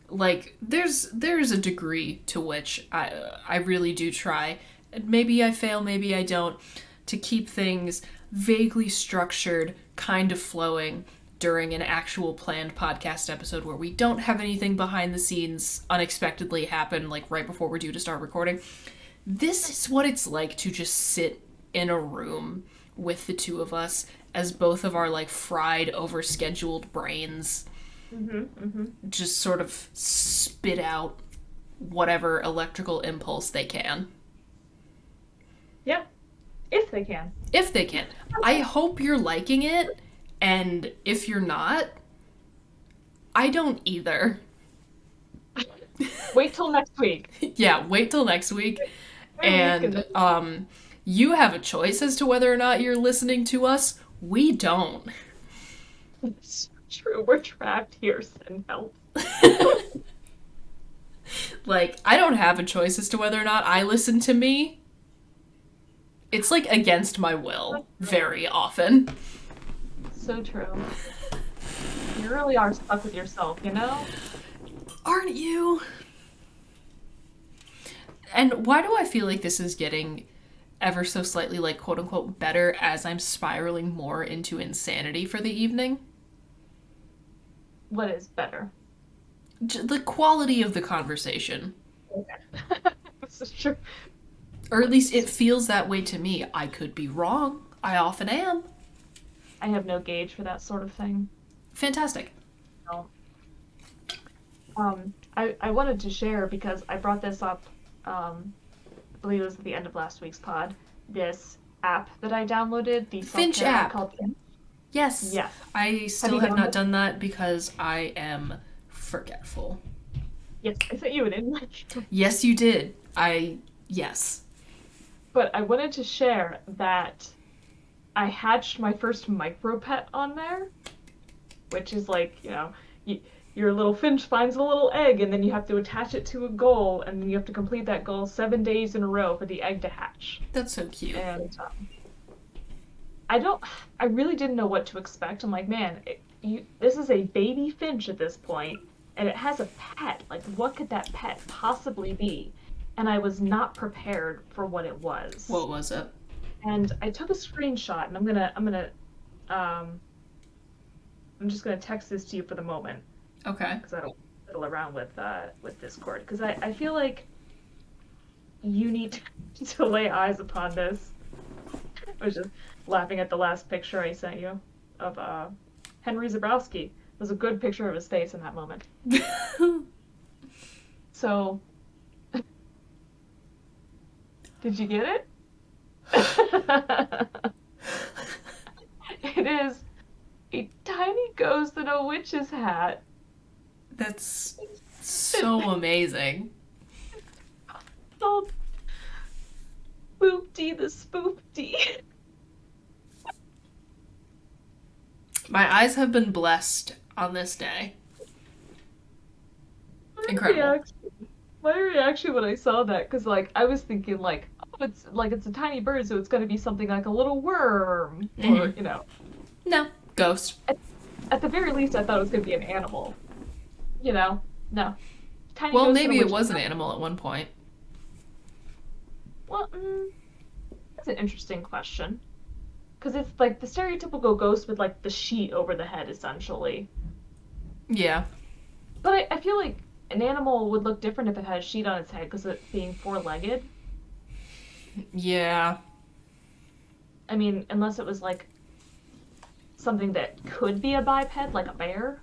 Like there's a degree to which I really do try maybe I fail, maybe I don't, to keep things vaguely structured, kind of flowing during an actual planned podcast episode where we don't have anything behind the scenes unexpectedly happen like right before we're due to start recording. This is what it's like to just sit in a room with the two of us as both of our like fried, overscheduled brains just sort of spit out whatever electrical impulse they can. Yeah, if they can. If they can. I hope you're liking it, and if you're not, I don't either. Wait till next week. Yeah, wait till next week. Every week And is- you have a choice as to whether or not you're listening to us. We don't. It's true. We're trapped here. Send help. Like, I don't have a choice as to whether or not I listen to me. It's like against my will very often. So true. You really are stuck with yourself, you know? Aren't you? And why do I feel like this is getting ever so slightly, like, quote unquote, better as I'm spiraling more into insanity for the evening? What is better? The quality of the conversation. Okay. This is true. Or at least it feels that way to me. I could be wrong. I often am. I have no gauge for that sort of thing. Fantastic. No. I wanted to share because I brought this up, I believe it was at the end of last week's pod, this app that I downloaded, the Finch self-care app. called Finch. Yes. Yes. I still you have not downloaded? done that because I am forgetful. Yes, I sent you an invite. Yes, you did. Yes. But I wanted to share that I hatched my first micro pet on there, which is like, your little finch finds a little egg, and then you have to attach it to a goal, and then you have to complete that goal 7 days in a row for the egg to hatch. That's so cute. And I really didn't know what to expect. I'm like, man, this is a baby finch at this point, and it has a pet. Like, what could that pet possibly be? And I was not prepared for what it was. What was it? And I took a screenshot, and I'm just gonna text this to you for the moment Okay. because I don't fiddle around with Discord because I feel like you need to lay eyes upon this. I was just laughing at the last picture I sent you of Henry Zabrowski. It was a good picture of his face in that moment. So, did you get it? It is a tiny ghost in a witch's hat. That's so amazing. Called Boopty the Spoopty. My eyes have been blessed on this day. Incredible. My reaction when I saw that, because like I was thinking like, oh, it's a tiny bird, so it's gonna be something like a little worm, or No. Ghost. At the very least, I thought it was gonna be an animal. No, tiny Well, ghost in a maybe it witch's was an hat. animal at one point. Well, that's an interesting question, because it's like the stereotypical ghost with like the sheet over the head, essentially. Yeah. But I feel like an animal would look different if it had a sheet on its head, because it being four-legged. Yeah. I mean, unless it was like something that could be a biped, like a bear.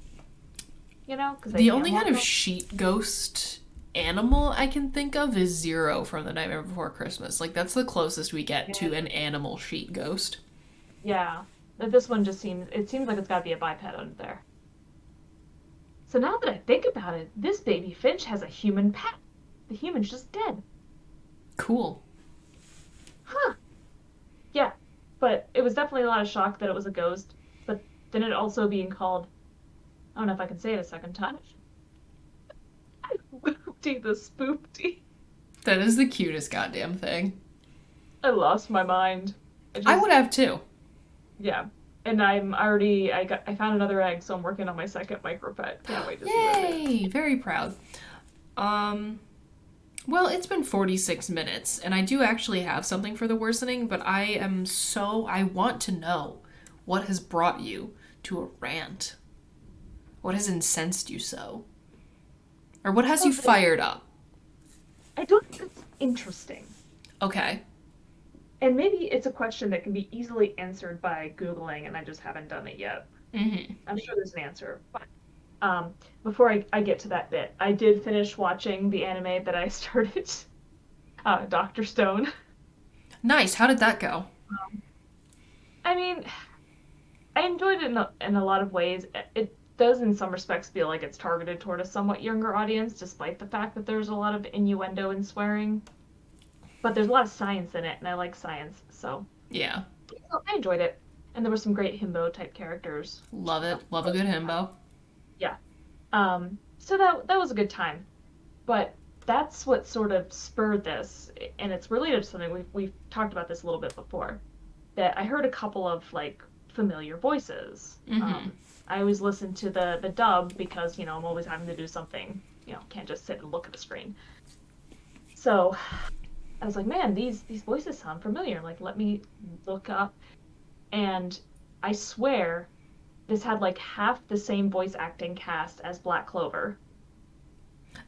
Because The only kind of sheet ghost animal I can think of is Zero from The Nightmare Before Christmas. Like, that's the closest we get to an animal sheet ghost. Yeah, but this one just seems like it's got to be a biped under there. So now that I think about it, this baby finch has a human pet. The human's just dead. Cool. Huh. Yeah, but it was definitely a lot of shock that it was a ghost. But then it also being called, I don't know if I can say it a second time. Spoopty the Spoopty. That is the cutest goddamn thing. I lost my mind. I would have too. Yeah. And I found another egg, so I'm working on my second micro pet. Can't wait to see what it is. Yay! Very proud. Well, it's been 46 minutes, and I do actually have something for the worsening, but I want to know what has brought you to a rant. What has incensed you so? Or what has you Okay. fired up? I don't think it's interesting. Okay. And maybe it's a question that can be easily answered by Googling, and I just haven't done it yet. Mm-hmm. I'm sure there's an answer. But before I get to that bit, I did finish watching the anime that I started, Dr. Stone. Nice. How did that go? I mean, I enjoyed it in a lot of ways. It does, in some respects, feel like it's targeted toward a somewhat younger audience, despite the fact that there's a lot of innuendo and swearing. But there's a lot of science in it, and I like science, Yeah. so I enjoyed it. And there were some great himbo type characters. Love it. Love a good himbo. Yeah. So that was a good time. But that's what sort of spurred this, and it's related to something we've talked about this a little bit before. That I heard a couple of like familiar voices. Mm-hmm. I always listen to the dub because I'm always having to do something. Can't just sit and look at the screen. So I was like, man, these voices sound familiar. Like, let me look up, and I swear this had like half the same voice acting cast as Black Clover.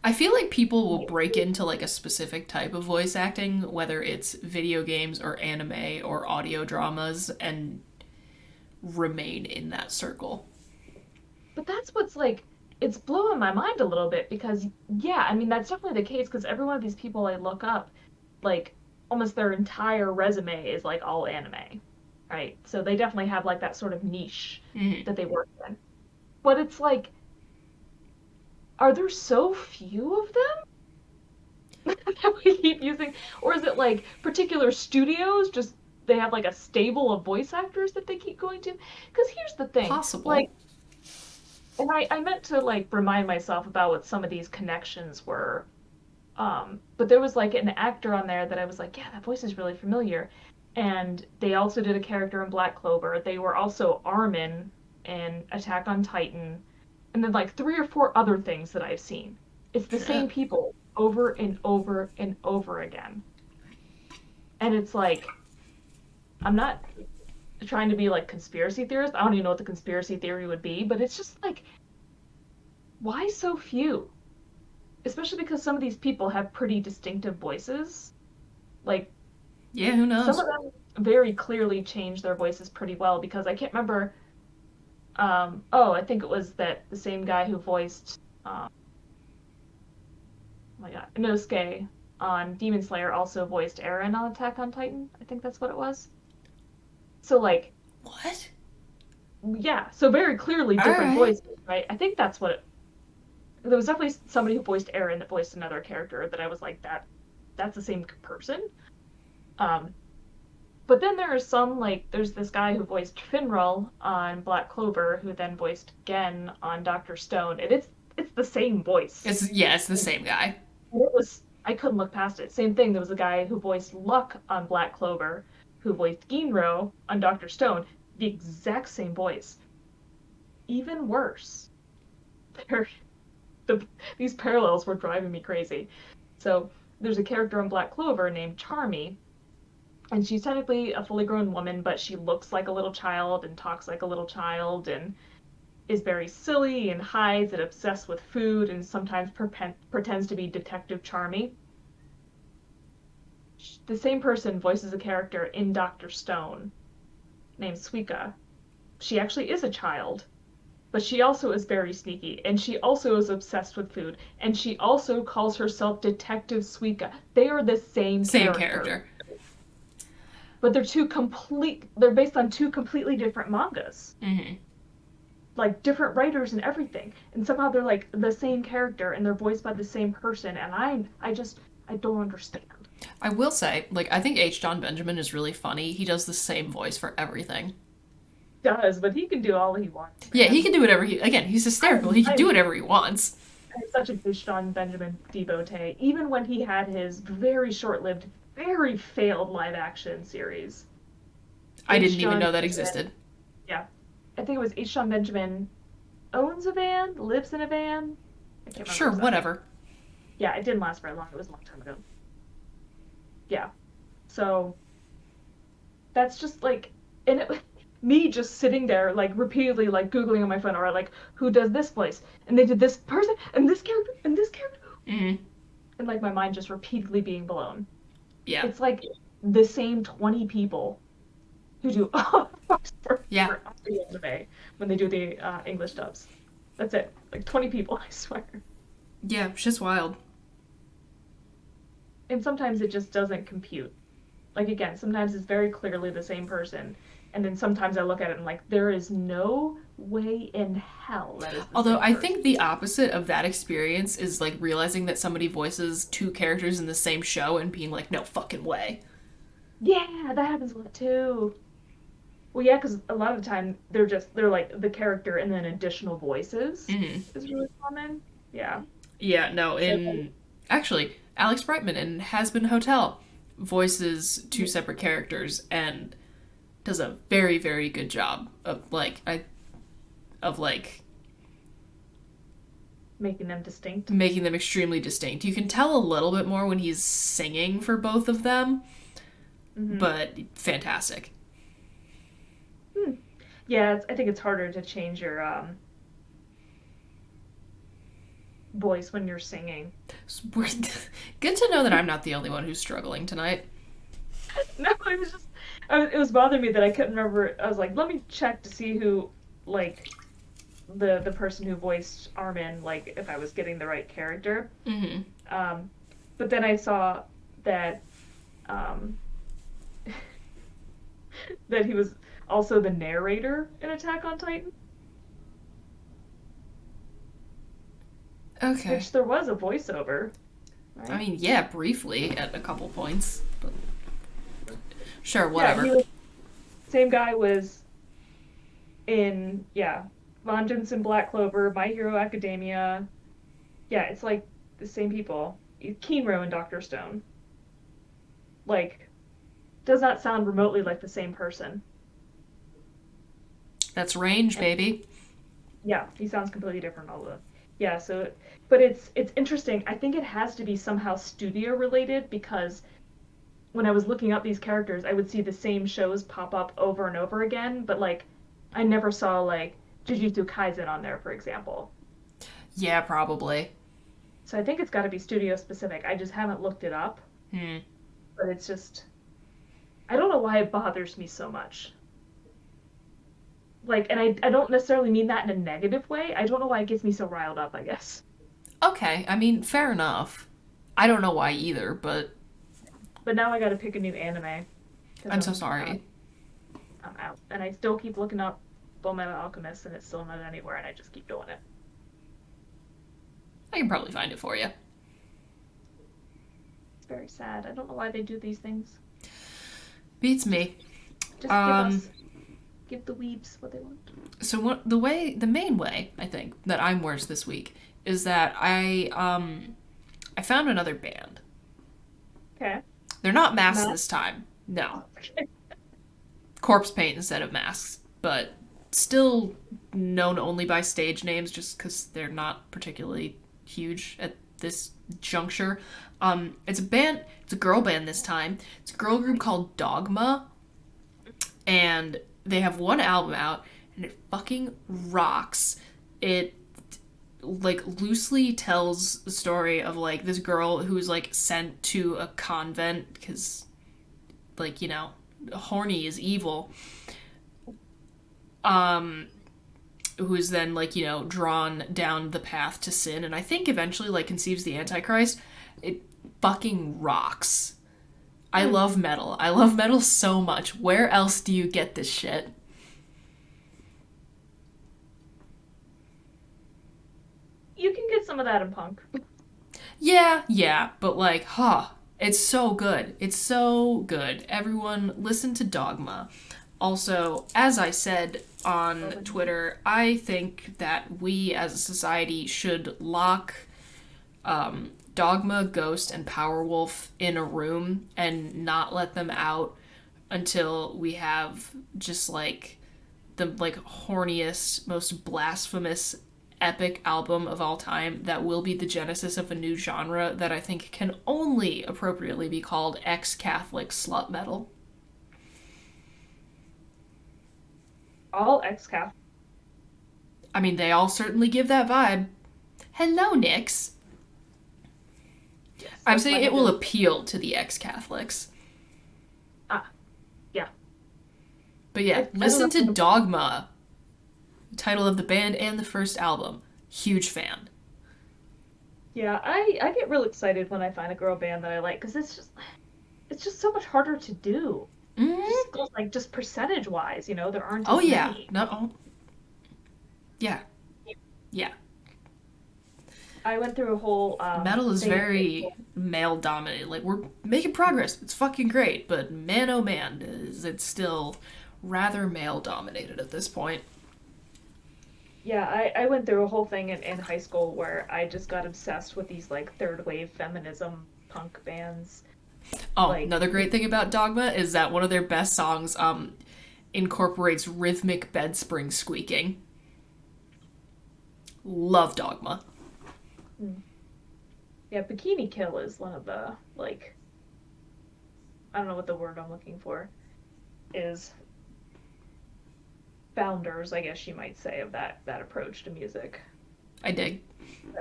I feel like people will break into like a specific type of voice acting, whether it's video games or anime or audio dramas, and remain in that circle. But that's what's like, it's blowing my mind a little bit because, yeah, I mean, that's definitely the case because every one of these people I look up, like, almost their entire resume is like all anime, right? So they definitely have like that sort of niche Mm-hmm. that they work in. But it's like, are there so few of them that we keep using? Or is it like particular studios just they have like a stable of voice actors that they keep going to? Because here's the thing, like, Possible. and I meant to like remind myself about what some of these connections were. But there was like an actor on there that I was like, yeah, that voice is really familiar. And they also did a character in Black Clover. They were also Armin in Attack on Titan. And then like three or four other things that I've seen. It's the same Shit. people over and over and over again. And it's like, I'm not trying to be like conspiracy theorist. I don't even know what the conspiracy theory would be, but it's just like, why so few? Especially because some of these people have pretty distinctive voices. Like Yeah, who some knows? of them very clearly change their voices pretty well because I can't remember. Oh, I think it was that the same guy who voiced, oh my God, Inosuke on Demon Slayer also voiced Eren on Attack on Titan. I think that's what it was. So like, What? yeah, so very clearly different Alright. voices, right? I think that's what there was definitely somebody who voiced Eren that voiced another character that I was like that's the same person. Um, but then there are some like there's this guy who voiced Finral on Black Clover who then voiced Gen on Doctor Stone, and it's the same voice. It's the same guy. And it was I couldn't look past it. Same thing. There was a guy who voiced Luck on Black Clover, who voiced Ginro on Doctor Stone, the exact same voice. Even worse. They're, these parallels were driving me crazy. So there's a character in Black Clover named Charmy, and she's technically a fully grown woman, but she looks like a little child and talks like a little child and is very silly and hides and obsessed with food and sometimes pretends to be Detective Charmy. The same person voices a character in Doctor Stone named Suika. She actually is a child, but she also is very sneaky, and she also is obsessed with food, and she also calls herself Detective Suika. They are the same Same character, character. but they're based on two completely different mangas. Mm-hmm. Like different writers and everything. And somehow they're like the same character and they're voiced by the same person, and I don't understand. I will say, like, I think H. John Benjamin is really funny. He does the same voice for everything. Does, but he can do all he wants, Yeah, he man. can do whatever he. Again, he's hysterical. He can do I'm whatever he wants. such a big Sean Benjamin devotee. Even when he had his very short-lived, very failed live-action series, I H. didn't even John know that Benjamin, existed. yeah, I think it was H. John Benjamin owns a van, lives in a van. I can't remember Sure, exactly. whatever. Yeah, it didn't last very long. It was a long time ago. Yeah. So that's just like, and it, me just sitting there like repeatedly like googling on my phone, or like who does this voice, and they did this person and this character and this character, Mm-hmm. and like my mind just repeatedly being blown. Yeah. It's like the same 20 people who do all the voice work Yeah. for the anime when they do the English dubs. That's it. Like 20 people, I swear. Yeah. Shit's wild. And sometimes it just doesn't compute. Like again, sometimes it's very clearly the same person, and then sometimes I look at it and like there is no way in hell that is the Although same I person. think the opposite of that experience is like realizing that somebody voices two characters in the same show and being like, no fucking way. Yeah, that happens a lot too. Well, yeah, because a lot of the time they're like the character and then additional voices Mm-hmm. is really common. Yeah. Yeah, no, So in actually, Alex Brightman in Has Been Hotel voices two separate characters and does a very, very good job of like making them distinct. making them extremely distinct. You can tell a little bit more when he's singing for both of them, Hmm. but fantastic. Hmm. Yeah, I think it's harder to change your voice when you're singing. Good to know that I'm not the only one who's struggling tonight. No, it was just it was bothering me that I couldn't remember. I was like, let me check to see who like the person who voiced Armin, like if I was getting the right character. Mm-hmm. Um, but then I saw that um, that he was also the narrator in Attack on Titan, Okay. which there was a voiceover, I right? mean, yeah, briefly at a couple points, but sure, Yeah, he whatever. was same guy was in Von Jensen, Black Clover, My Hero Academia. Yeah, it's like the same people. Keenro and Doctor Stone. Like, does not sound remotely like the same person. That's range, And baby. yeah, he sounds completely different. Although, yeah. So, but it's interesting. I think it has to be somehow studio related because when I was looking up these characters, I would see the same shows pop up over and over again. But like, I never saw like Jujutsu Kaisen on there, for example. Yeah, probably. So I think it's got to be studio specific. I just haven't looked it up, Hmm. but it's just I don't know why it bothers me so much. Like, and I don't necessarily mean that in a negative way. I don't know why it gets me so riled up, I guess. Okay, I mean, fair enough. I don't know why either, but But now I got to pick a new anime because I'm so sorry. I'm out, and I still keep looking up Fullmetal Alchemist, and it's still not anywhere, and I just keep doing it. I can probably find it for you. It's very sad. I don't know why they do these things. Beats me. Just Um, give the weebs what they want. so what the main way I think that I'm worse this week is that I found another band. Okay. They're not masks Matt. this time. No, Okay. corpse paint instead of masks, but still known only by stage names just because they're not particularly huge at this juncture. It's a band. It's a girl band this time. It's a girl group called Dogma, and they have one album out, and it fucking rocks. It like loosely tells the story of like this girl who's like sent to a convent because like horny is evil, um who is then like drawn down the path to sin, and I think eventually like conceives the antichrist. It fucking rocks. I Hmm. love metal. I love metal so much. Where else do you get this shit? You can get some of that in punk. Yeah, but like, it's so good. It's so good. Everyone listen to Dogma. Also, as I said on Twitter, I think that we as a society should lock Dogma, Ghost, and Powerwolf in a room and not let them out until we have just like the like horniest, most blasphemous epic album of all time that will be the genesis of a new genre that I think can only appropriately be called ex-Catholic slut metal. All ex-Catholic. I mean, they all certainly give that vibe. Hello, Nix. Yes, I'm that's saying my it will head. appeal to the ex-Catholics. Ah, yeah. But yeah, I don't listen to know. Dogma, title of the band and the first album. Huge fan. Yeah, I get real excited when I find a girl band that I like because it's just so much harder to do. Mm-hmm. Just like just percentage wise, there aren't Oh as yeah, many. no, oh, yeah, yeah. I went through a whole Metal is thing in high very school. male dominated. Like we're making progress. It's fucking great, but man oh man, is it still rather male dominated at this point. Yeah, I went through a whole thing in high school where I just got obsessed with these like third wave feminism punk bands. Oh, Like, another great thing about Dogma is that one of their best songs incorporates rhythmic bed spring squeaking. Love Dogma. mm, yeah, Bikini Kill is one of the like I don't know what the word I'm looking for is founders, I guess you might say, of that approach to music. I dig.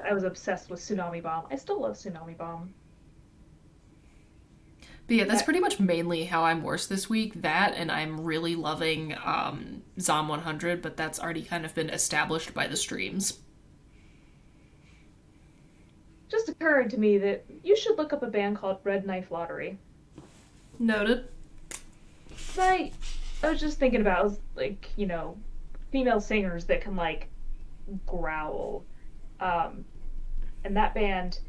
I was obsessed with Tsunami Bomb. I still love Tsunami Bomb. But yeah, that's That pretty much mainly how I'm worse this week. That, and I'm really loving Zom 100, but that's already kind of been established by the streams. just occurred to me that you should look up a band called Red Knife Lottery. Noted. I was just thinking about like, female singers that can like growl. Um, and that band,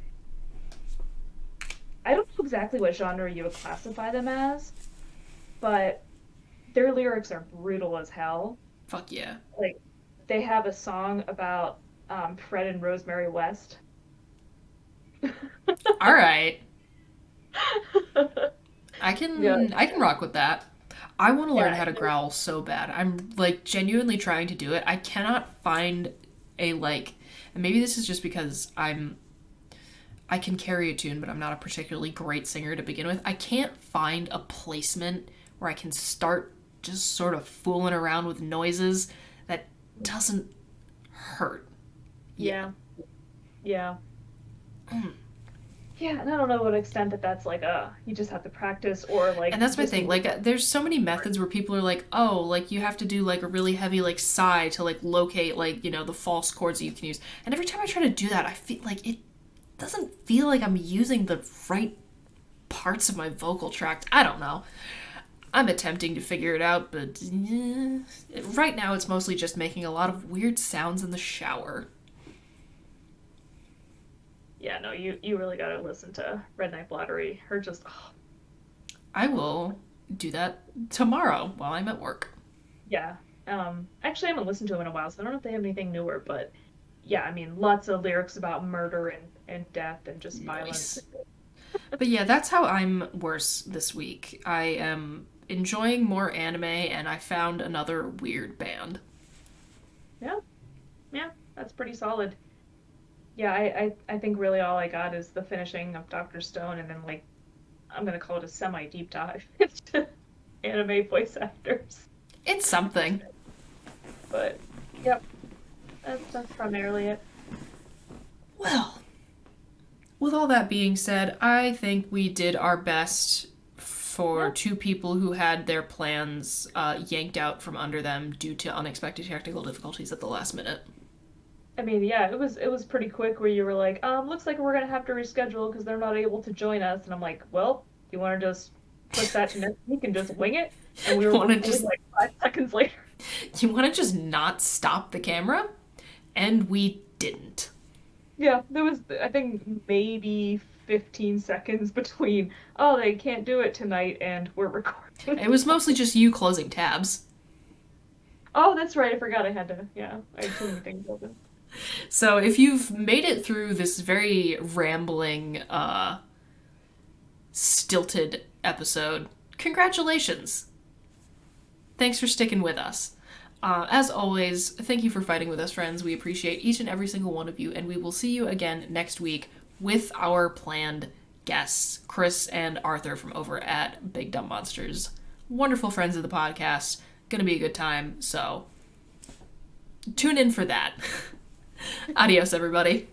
I don't know exactly what genre you would classify them as, but their lyrics are brutal as hell. Fuck yeah. Like they have a song about Fred and Rosemary West. All right. Yeah, I can rock with that. I want to learn yeah, how to growl so bad. I'm like genuinely trying to do it. I cannot find a like and maybe this is just because I can carry a tune, but I'm not a particularly great singer to begin with. I can't find a placement where I can start just sort of fooling around with noises that doesn't hurt. Yeah. yeah, yeah. Yeah, and I don't know what extent that's like you just have to practice or like And that's my just thing. Like, there's so many methods where people are like, oh, like, you have to do, like, a really heavy, like, sigh to, like, locate, like, the false chords that you can use. And every time I try to do that, I feel like it doesn't feel like I'm using the right parts of my vocal tract. I don't know. I'm attempting to figure it out, but right now it's mostly just making a lot of weird sounds in the shower. yeah, no, you really got to listen to Red Knife Lottery. Her just I will do that tomorrow while I'm at work. yeah. Actually, I haven't listened to them in a while, so I don't know if they have anything newer, but yeah, I mean, lots of lyrics about murder and death and just violence. Nice. But yeah, that's how I'm worse this week. I am enjoying more anime, and I found another weird band. Yeah, yeah, that's pretty solid. Yeah, I think really all I got is the finishing of Doctor Stone, and then like I'm gonna call it a semi deep dive into anime voice actors. It's something. But yep, that's primarily it. Well, with all that being said, I think we did our best for Yeah, two people who had their plans yanked out from under them due to unexpected technical difficulties at the last minute. I mean, yeah, it was pretty quick where you were like, looks like we're gonna have to reschedule because they're not able to join us, and I'm like, well, you want to just push that to next week and just wing it? And we You were want to recording just like 5 seconds later. you want to just not stop the camera, and we didn't. Yeah, there was I think maybe 15 seconds between, oh, they can't do it tonight and we're recording. It was mostly just you closing tabs. Oh, that's right. I forgot I had to. Yeah, I had too many things open. So if you've made it through this very rambling, stilted episode, congratulations. Thanks for sticking with us. As always, thank you for fighting with us, friends. We appreciate each and every single one of you, and we will see you again next week with our planned guests, Chris and Arthur from over at Big Dumb Monsters. Wonderful friends of the podcast. Gonna be a good time, so tune in for that. Adios, everybody.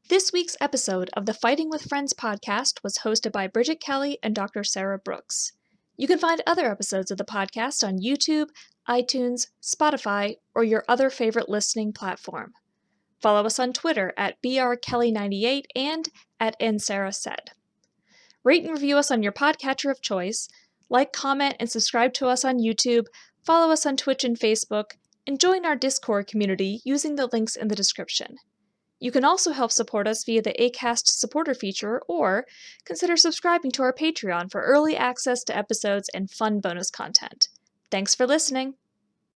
This week's episode of the Fighting with Friends podcast was hosted by Bridget Kelly and Dr. Sarah Brooks. You can find other episodes of the podcast on YouTube, iTunes, Spotify, or your other favorite listening platform. Follow us on Twitter at brkelly98 and at nsarahsaid. Rate and review us on your podcatcher of choice, like, comment, and subscribe to us on YouTube, follow us on Twitch and Facebook, and join our Discord community using the links in the description. You can also help support us via the Acast supporter feature, or consider subscribing to our Patreon for early access to episodes and fun bonus content. Thanks for listening!